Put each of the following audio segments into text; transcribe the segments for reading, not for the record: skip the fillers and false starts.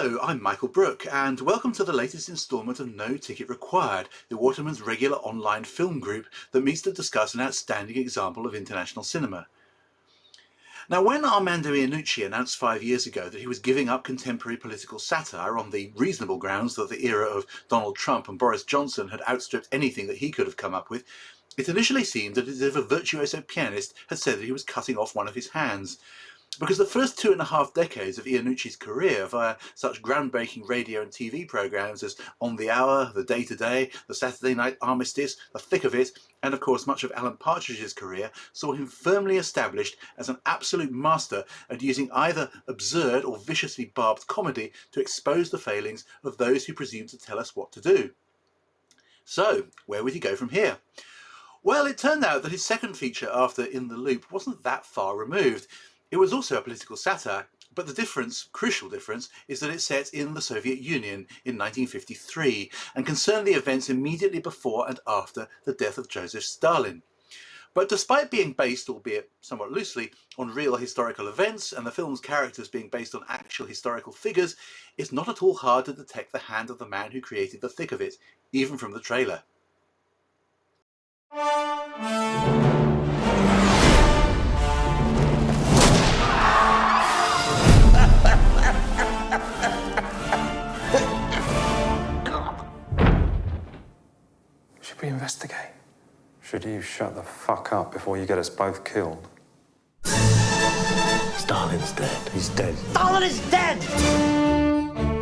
Hello, I'm Michael Brook, and welcome to the latest instalment of No Ticket Required, the Waterman's regular online film group that meets to discuss an outstanding example of international cinema. Now, when Armando Iannucci announced 5 years ago that he was giving up contemporary political satire on the reasonable grounds that the era of Donald Trump and Boris Johnson had outstripped anything that he could have come up with, it initially seemed that as if a virtuoso pianist had said that he was cutting off one of his hands. Because the first 2.5 decades of Iannucci's career, via such groundbreaking radio and TV programmes as On the Hour, The Day Today, The Saturday Night Armistice, The Thick of It, and of course much of Alan Partridge's career, saw him firmly established as an absolute master at using either absurd or viciously barbed comedy to expose the failings of those who presume to tell us what to do. So, where would he go from here? Well, it turned out that his second feature after In the Loop wasn't that far removed. It was also a political satire, but the difference, crucial difference, is that it's set in the Soviet Union in 1953 and concerned the events immediately before and after the death of Joseph Stalin. But despite being based, albeit somewhat loosely, on real historical events and the film's characters being based on actual historical figures, it's not at all hard to detect the hand of the man who created the thick of it, even from the trailer. Should we investigate? Should you shut the fuck up before you get us both killed? Stalin's dead. He's dead. Stalin is dead!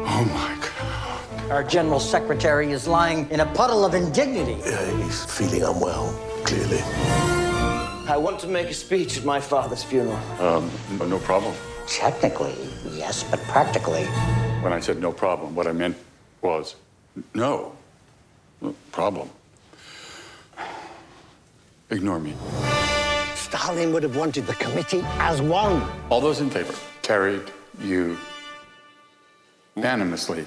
Oh my God. Our general secretary is lying in a puddle of indignity. Yeah, he's feeling unwell, clearly. I want to make a speech at my father's funeral. No problem. Technically, yes, but practically. When I said no problem, what I meant was no problem. Ignore me. Stalin would have wanted the committee as one. All those in favor? Carried unanimously.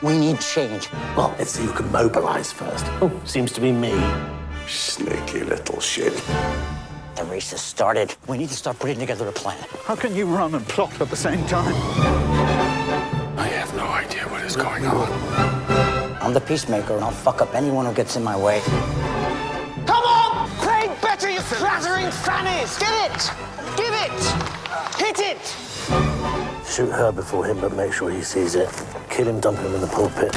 We need change. Well, let's see who can mobilize first. Oh, seems to be me. Sneaky little shit. The race has started. We need to start putting together a plan. How can you run and plot at the same time? I have no idea what is going on. I'm the peacemaker, and I'll fuck up anyone who gets in my way. Come on! Play better, you flattering fannies! Get it! Give it! Hit it! Shoot her before him, but make sure he sees it. Kill him, dump him in the pulpit.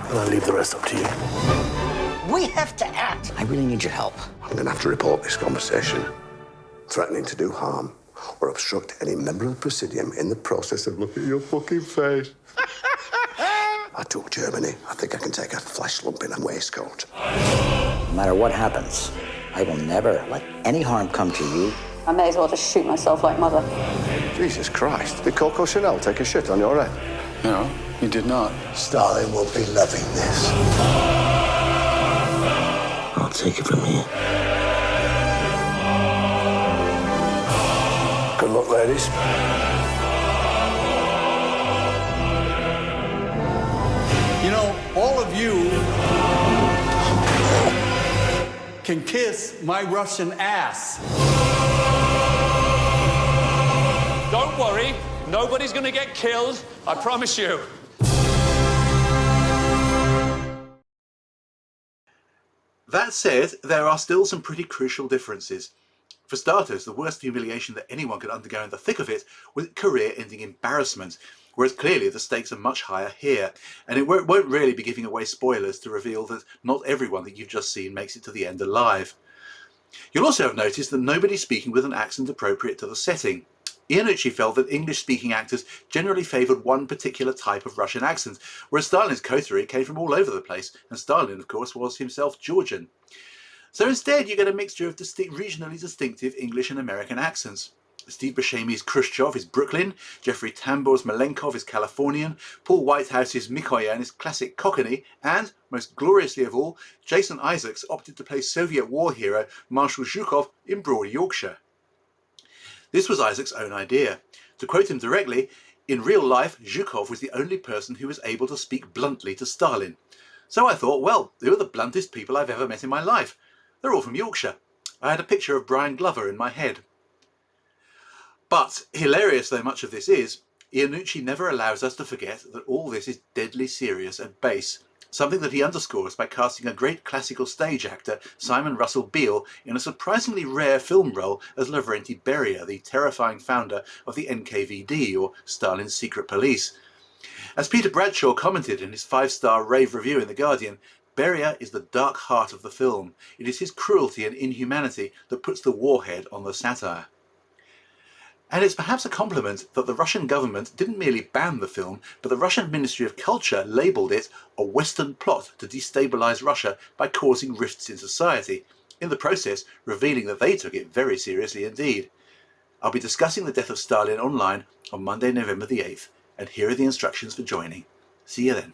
And I'll leave the rest up to you. We have to act. I really need your help. I'm going to have to report this conversation. Threatening to do harm or obstruct any member of the Presidium in the process of looking at your fucking face. I took Germany. I think I can take a flesh lump in a waistcoat. No matter what happens, I will never let any harm come to you. I may as well just shoot myself like mother. Jesus Christ. Did Coco Chanel take a shit on your head? No, he did not. Stalin will be loving this. I'll take it from here. Good luck, ladies. You know, all of you can kiss my Russian ass. Don't worry, nobody's gonna get killed, I promise you. That said, there are still some pretty crucial differences. For starters, the worst humiliation that anyone could undergo in the thick of it was career-ending embarrassment, whereas clearly the stakes are much higher here, and it won't really be giving away spoilers to reveal that not everyone that you've just seen makes it to the end alive. You'll also have noticed that nobody's speaking with an accent appropriate to the setting. Iannucci felt that English-speaking actors generally favoured one particular type of Russian accent, whereas Stalin's coterie came from all over the place, and Stalin, of course, was himself Georgian. So instead you get a mixture of regionally distinctive English and American accents. Steve Buscemi's Khrushchev is Brooklyn, Jeffrey Tambor's Malenkov is Californian, Paul Whitehouse's Mikoyan is classic Cockney, and, most gloriously of all, Jason Isaacs opted to play Soviet war hero Marshal Zhukov in broad Yorkshire. This was Isaac's own idea. To quote him directly, in real life, Zhukov was the only person who was able to speak bluntly to Stalin. So I thought, well, who are the bluntest people I've ever met in my life? They're all from Yorkshire. I had a picture of Brian Glover in my head. But, hilarious though much of this is, Iannucci never allows us to forget that all this is deadly serious at base, something that he underscores by casting a great classical stage actor, Simon Russell Beale, in a surprisingly rare film role as Lavrenti Beria, the terrifying founder of the NKVD, or Stalin's secret police. As Peter Bradshaw commented in his 5-star rave review in The Guardian, Beria is the dark heart of the film. It is his cruelty and inhumanity that puts the warhead on the satire. And it's perhaps a compliment that the Russian government didn't merely ban the film, but the Russian Ministry of Culture labelled it a Western plot to destabilise Russia by causing rifts in society, in the process revealing that they took it very seriously indeed. I'll be discussing the Death of Stalin online on Monday, November the 8th, and here are the instructions for joining. See you then.